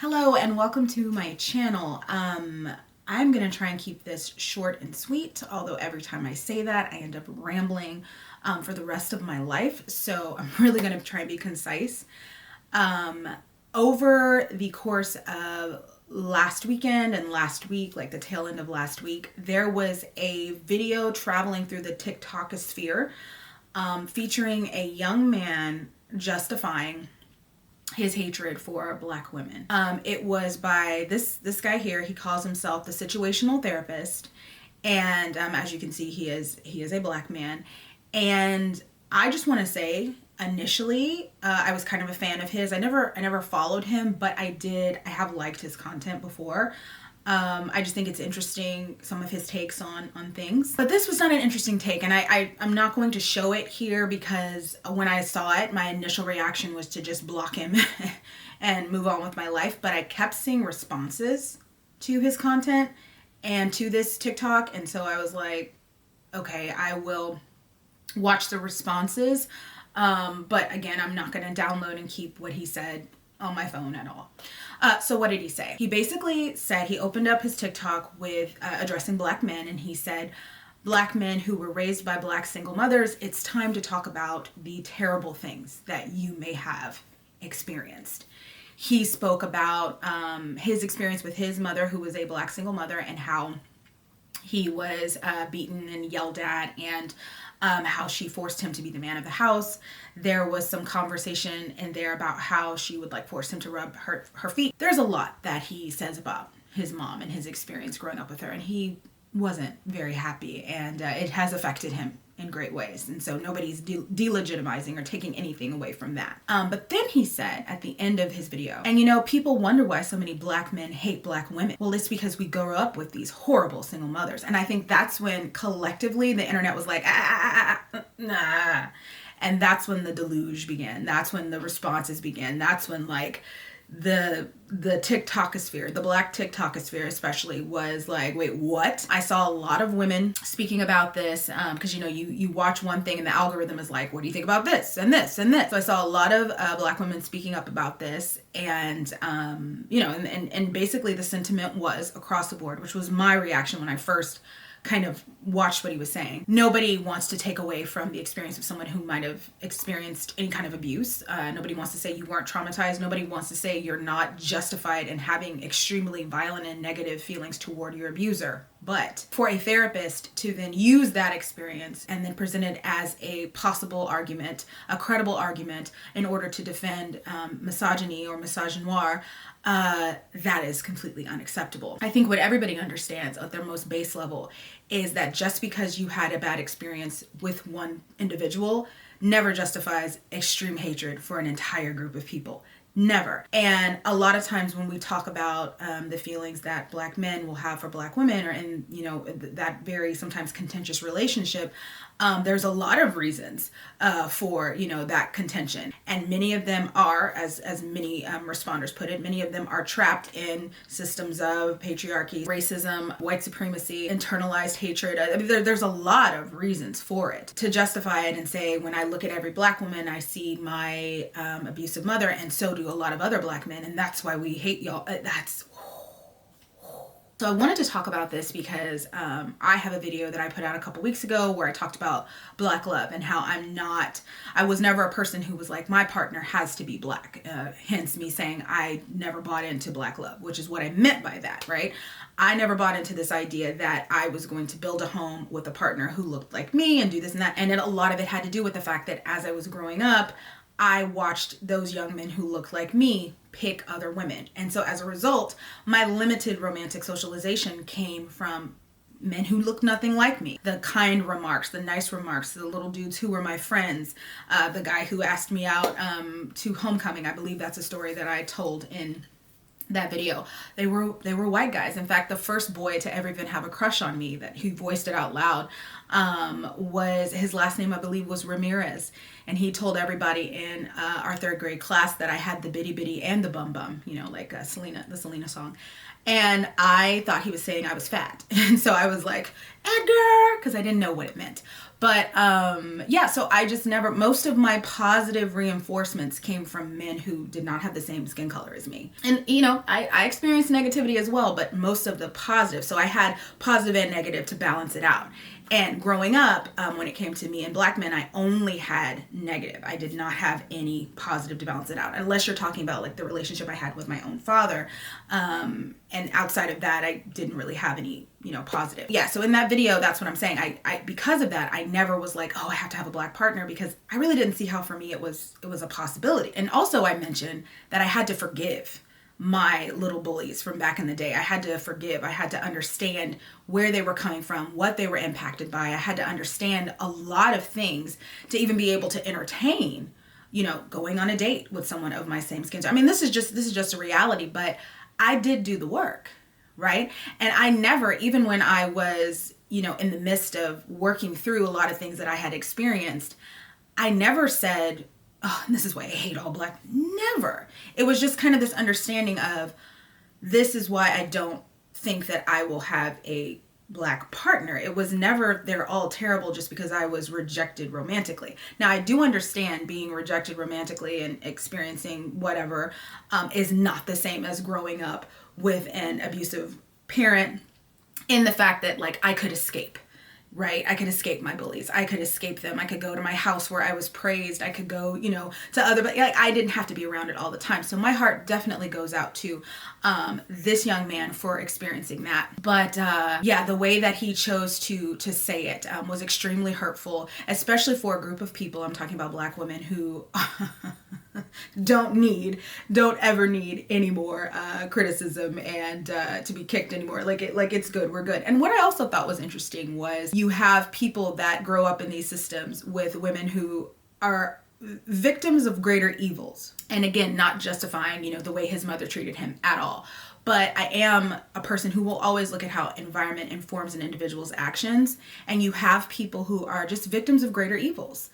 Hello and welcome to my channel. I'm gonna try and keep this short and sweet, although every time I say that I end up rambling for the rest of my life. So I'm really gonna try and be concise. Over the course of last weekend and last week, like the tail end of last week, there was a video traveling through the TikTokosphere featuring a young man justifying his hatred for Black women. It was by this guy here. He calls himself the situational therapist, and as you can see, he is a Black man. And I just want to say, initially, I was kind of a fan of his. I never followed him, but I have liked his content before. I just think it's interesting, some of his takes on things. But this was not an interesting take, and I'm not going to show it here because when I saw it, my initial reaction was to just block him and move on with my life. But I kept seeing responses to his content and to this TikTok, and so I was like, okay, I will watch the responses. But again, I'm not going to download and keep what he said on my phone at all. So what did he say? He basically said, he opened up his TikTok with addressing Black men, and he said, Black men who were raised by Black single mothers, it's time to talk about the terrible things that you may have experienced. He spoke about his experience with his mother, who was a Black single mother, and how he was beaten and yelled at, and how she forced him to be the man of the house. There was some conversation in there about how she would force him to rub her feet. There's a lot that he says about his mom and his experience growing up with her, and he wasn't very happy, and it has affected him in great ways. And so nobody's delegitimizing or taking anything away from that. But then he said at the end of his video, and people wonder why so many Black men hate Black women. Well, it's because we grow up with these horrible single mothers. And I think that's when collectively the internet was like, nah. And that's when the deluge began. That's when the responses began. That's when the TikTokosphere, the Black TikTokosphere especially, was like, wait, what? I saw a lot of women speaking about this because you watch one thing and the algorithm is like, what do you think about this and this and this? So I saw a lot of Black women speaking up about this, and and basically the sentiment was across the board, which was my reaction when I first kind of watched what he was saying. Nobody wants to take away from the experience of someone who might have experienced any kind of abuse. Nobody wants to say you weren't traumatized. Nobody wants to say you're not justified in having extremely violent and negative feelings toward your abuser. But for a therapist to then use that experience and then present it as a possible argument, a credible argument, in order to defend misogyny or misogynoir, that is completely unacceptable. I think what everybody understands at their most base level is that just because you had a bad experience with one individual never justifies extreme hatred for an entire group of people. Never. And a lot of times when we talk about the feelings that Black men will have for Black women, or in that very sometimes contentious relationship, there's a lot of reasons for that contention, and many of them are, as many responders put it, many of them are trapped in systems of patriarchy, racism, white supremacy, internalized hatred. I mean, there's a lot of reasons for it to justify it and say, when I look at every Black woman, I see my abusive mother, and so do a lot of other Black men, and that's why we hate y'all. So I wanted to talk about this because I have a video that I put out a couple weeks ago where I talked about Black love and how I was never a person who was like, my partner has to be Black. Hence me saying I never bought into Black love, which is what I meant by that, right? I never bought into this idea that I was going to build a home with a partner who looked like me and do this and that. And a lot of it had to do with the fact that as I was growing up, I watched those young men who looked like me pick other women. And so as a result, my limited romantic socialization came from men who looked nothing like me. The kind remarks, the nice remarks, the little dudes who were my friends, the guy who asked me out to homecoming. I believe that's a story that I told in that video. They were white guys. In fact, the first boy to ever even have a crush on me, that he voiced it out loud, was, his last name I believe was Ramirez. and he told everybody in our third grade class that I had the bitty bitty and the bum bum, you know, like the Selena song. And I thought he was saying I was fat. And so I was like, Edgar, because I didn't know what it meant. But yeah, so I just never, most of my positive reinforcements came from men who did not have the same skin color as me. And, you know, I experienced negativity as well, but most of the positive. So I had positive and negative to balance it out. And growing up, when it came to me and black men, I only had negative. I did not have any positive to balance it out, unless you're talking about like the relationship I had with my own father. And outside of that, I didn't really have any, you know, positive. Yeah, so in that video, that's what I'm saying. I because of that, I never was like, oh, I have to have a black partner, because I really didn't see how for me it was a possibility. And also I mentioned that I had to forgive my little bullies from back in the day. I had to forgive. I had to understand where they were coming from, what they were impacted by. I had to understand a lot of things to even be able to entertain, you know, going on a date with someone of my same skin tone. I mean, this is just a reality, but I did do the work, right? And I never, even when I was, you know, in the midst of working through a lot of things that I had experienced, I never said, oh, this is why I hate all black. Never. It was just kind of this understanding of, this is why I don't think that I will have a black partner. It was never, they're all terrible just because I was rejected romantically. Now, I do understand being rejected romantically and experiencing whatever is not the same as growing up with an abusive parent, in the fact that, like, I could escape. Right? I could escape my bullies. I could escape them. I could go to my house where I was praised. I could go, you know, to other, but like, I didn't have to be around it all the time. So my heart definitely goes out to this young man for experiencing that. But yeah, the way that he chose to say it was extremely hurtful, especially for a group of people. I'm talking about black women who don't ever need any more criticism and to be kicked anymore. Like it's good. We're good. And what I also thought was interesting was you have people that grow up in these systems with women who are victims of greater evils. And again, not justifying, you know, the way his mother treated him at all. But I am a person who will always look at how environment informs an individual's actions. And you have people who are just victims of greater evils.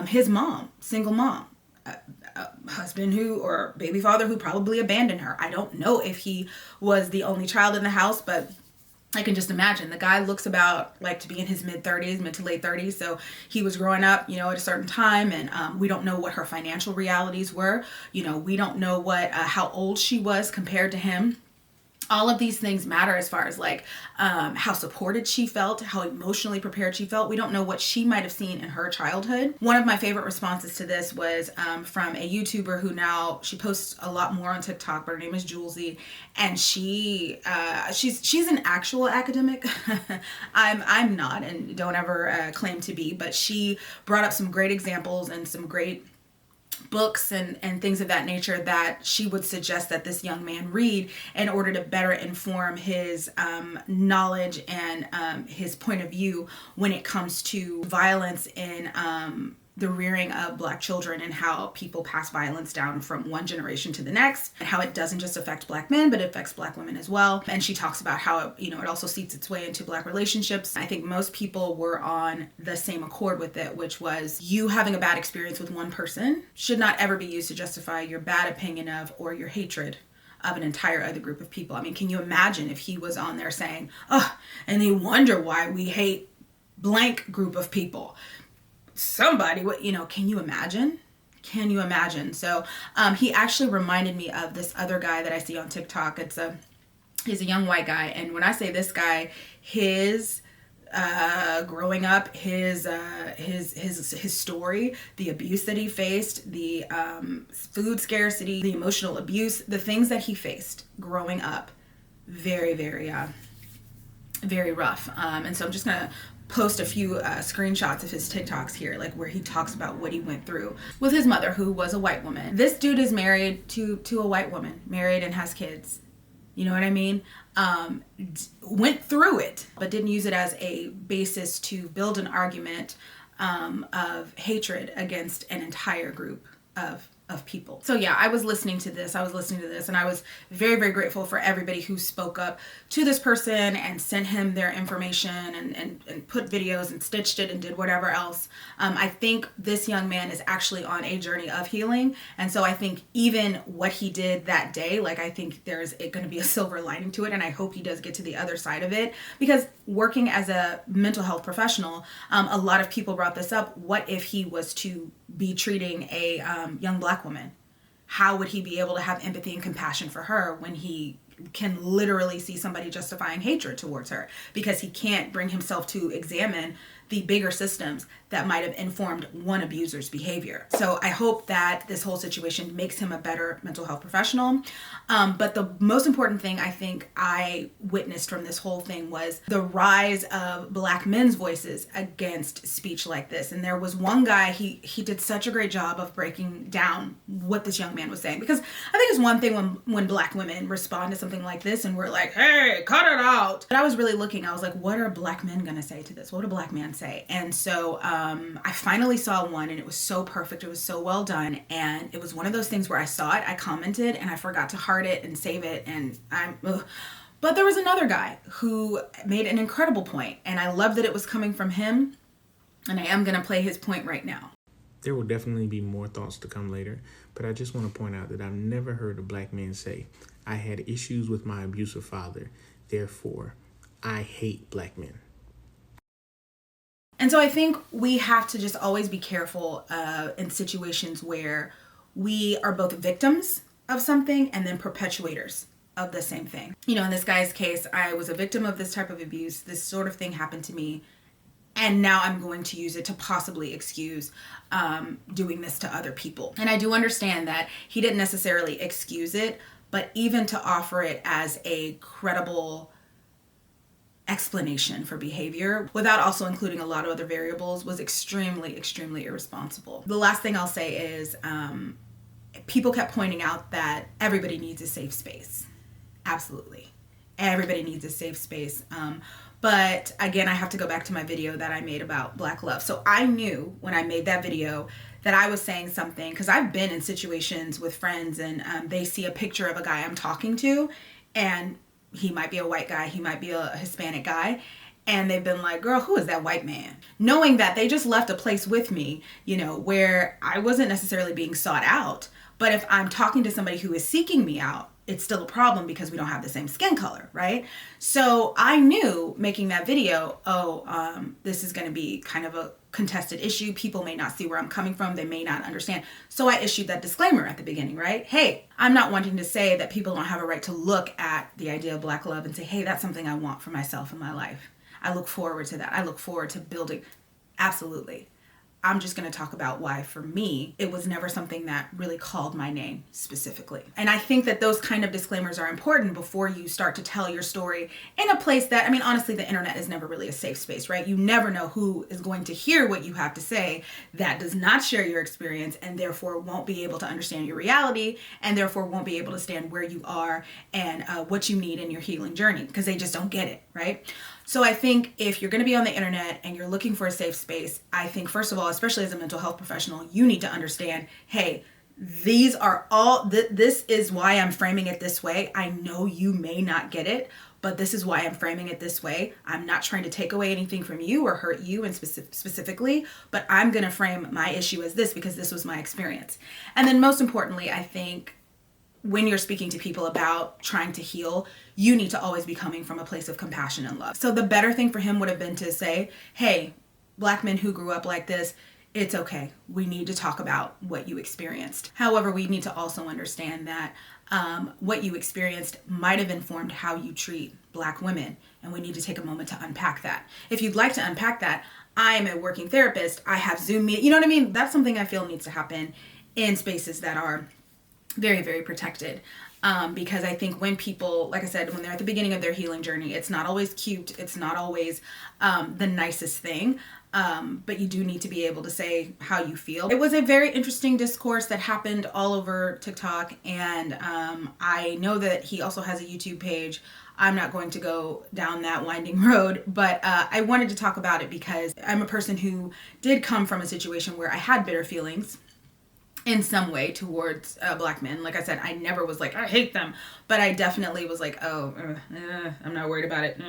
His mom, single mom, husband who, or baby father who probably abandoned her. I don't know if he was the only child in the house, but I can just imagine. The guy looks about like to be in his mid to late 30s. So he was growing up, you know, at a certain time, and we don't know what her financial realities were. You know, we don't know what how old she was compared to him. All of these things matter as far as like how supported she felt, how emotionally prepared she felt. We don't know what she might have seen in her childhood. One of my favorite responses to this was from a YouTuber who now, she posts a lot more on TikTok, but her name is Julesy, and she's an actual academic. I'm not, and don't ever claim to be, but she brought up some great examples and some great books and things of that nature that she would suggest that this young man read in order to better inform his knowledge and his point of view when it comes to violence in the rearing of black children, and how people pass violence down from one generation to the next, and how it doesn't just affect black men, but it affects black women as well. And she talks about how, you know, it also seeps its way into black relationships. I think most people were on the same accord with it, which was you having a bad experience with one person should not ever be used to justify your bad opinion of or your hatred of an entire other group of people. I mean, can you imagine if he was on there saying, oh, and they wonder why we hate blank group of people? Somebody, what, you know, can you imagine? Can you imagine? So he actually reminded me of this other guy that I see on TikTok. He's a young white guy, and when I say this guy, his growing up, his story, the abuse that he faced, the food scarcity, the emotional abuse, the things that he faced growing up, very, very, very rough. And so I'm just gonna post a few screenshots of his TikToks here, like where he talks about what he went through with his mother, who was a white woman. This dude is married to a white woman, married and has kids. You know what I mean? Went through it, but didn't use it as a basis to build an argument of hatred against an entire group of of people. So yeah, I was listening to this, and I was very, very grateful for everybody who spoke up to this person and sent him their information and put videos and stitched it and did whatever else. I think this young man is actually on a journey of healing. And so I think even what he did that day, like, I think there's going to be a silver lining to it. And I hope he does get to the other side of it, because working as a mental health professional, a lot of people brought this up. What if he was to be treating a young Black woman? How would he be able to have empathy and compassion for her when he can literally see somebody justifying hatred towards her, because he can't bring himself to examine the bigger systems that might have informed one abuser's behavior? So I hope that this whole situation makes him a better mental health professional. But the most important thing I think I witnessed from this whole thing was the rise of Black men's voices against speech like this. And there was one guy, he did such a great job of breaking down what this young man was saying. Because I think it's one thing when Black women respond to something like this and we're like, hey, cut it out. But I was really looking, I was like, what are Black men gonna say to this? What would a Black man say? And so I finally saw one, and it was so perfect. It was so well done. And it was one of those things where I saw it, I commented, and I forgot to heart it and save it. And But there was another guy who made an incredible point, and I love that it was coming from him. And I am going to play his point right now. There will definitely be more thoughts to come later, but I just want to point out that I've never heard a Black man say, I had issues with my abusive father, therefore I hate Black men. And so I think we have to just always be careful in situations where we are both victims of something and then perpetuators of the same thing. You know, in this guy's case, I was a victim of this type of abuse. This sort of thing happened to me. And now I'm going to use it to possibly excuse doing this to other people. And I do understand that he didn't necessarily excuse it, but even to offer it as a credible explanation for behavior without also including a lot of other variables was extremely, extremely irresponsible. The last thing I'll say is people kept pointing out that everybody needs a safe space. Absolutely. Everybody needs a safe space. But again, I have to go back to my video that I made about Black love. So I knew when I made that video that I was saying something, because I've been in situations with friends and they see a picture of a guy I'm talking to, and he might be a white guy, he might be a Hispanic guy, and they've been like, girl, who is that white man? Knowing that they just left a place with me, you know, where I wasn't necessarily being sought out. But if I'm talking to somebody who is seeking me out, it's still a problem because we don't have the same skin color, right? So I knew making that video, this is going to be kind of a contested issue. People may not see where I'm coming from. They may not understand. So I issued that disclaimer at the beginning, right? Hey, I'm not wanting to say that people don't have a right to look at the idea of Black love and say, hey, that's something I want for myself in my life. I look forward to that. I look forward to building. Absolutely. I'm just going to talk about why, for me, it was never something that really called my name specifically. And I think that those kind of disclaimers are important before you start to tell your story in a place that, I mean, honestly, the internet is never really a safe space, right? You never know who is going to hear what you have to say that does not share your experience and therefore won't be able to understand your reality and therefore won't be able to stand where you are and what you need in your healing journey, because they just don't get it, right? So I think if you're going to be on the internet and you're looking for a safe space, I think, first of all, especially as a mental health professional, you need to understand, hey, these are all, this is why I'm framing it this way. I know you may not get it, but this is why I'm framing it this way. I'm not trying to take away anything from you or hurt you and specifically, but I'm going to frame my issue as this because this was my experience. And then most importantly, I think when you're speaking to people about trying to heal, you need to always be coming from a place of compassion and love. So the better thing for him would have been to say, hey, Black men who grew up like this, it's okay. We need to talk about what you experienced. However, we need to also understand that what you experienced might have informed how you treat Black women, and we need to take a moment to unpack that. If you'd like to unpack that, I'm a working therapist. I have Zoom meetings. You know what I mean? That's something I feel needs to happen in spaces that are very, very protected. Because I think when people, like I said, when they're at the beginning of their healing journey, it's not always cute. It's not always the nicest thing. But you do need to be able to say how you feel. It was a very interesting discourse that happened all over TikTok. And I know that he also has a YouTube page. I'm not going to go down that winding road, but I wanted to talk about it because I'm a person who did come from a situation where I had bitter feelings. in some way towards black men. Like I said, I never was like, I hate them, but I definitely was like, oh, I'm not worried about it.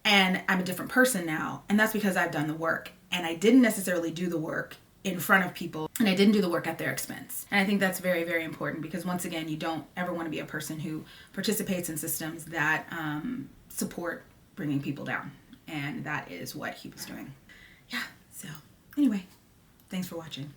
And I'm a different person now. And that's because I've done the work. And I didn't necessarily do the work in front of people, and I didn't do the work at their expense. And I think that's very, very important, because once again, you don't ever want to be a person who participates in systems that support bringing people down. And that is what he was doing. Yeah. So anyway, thanks for watching.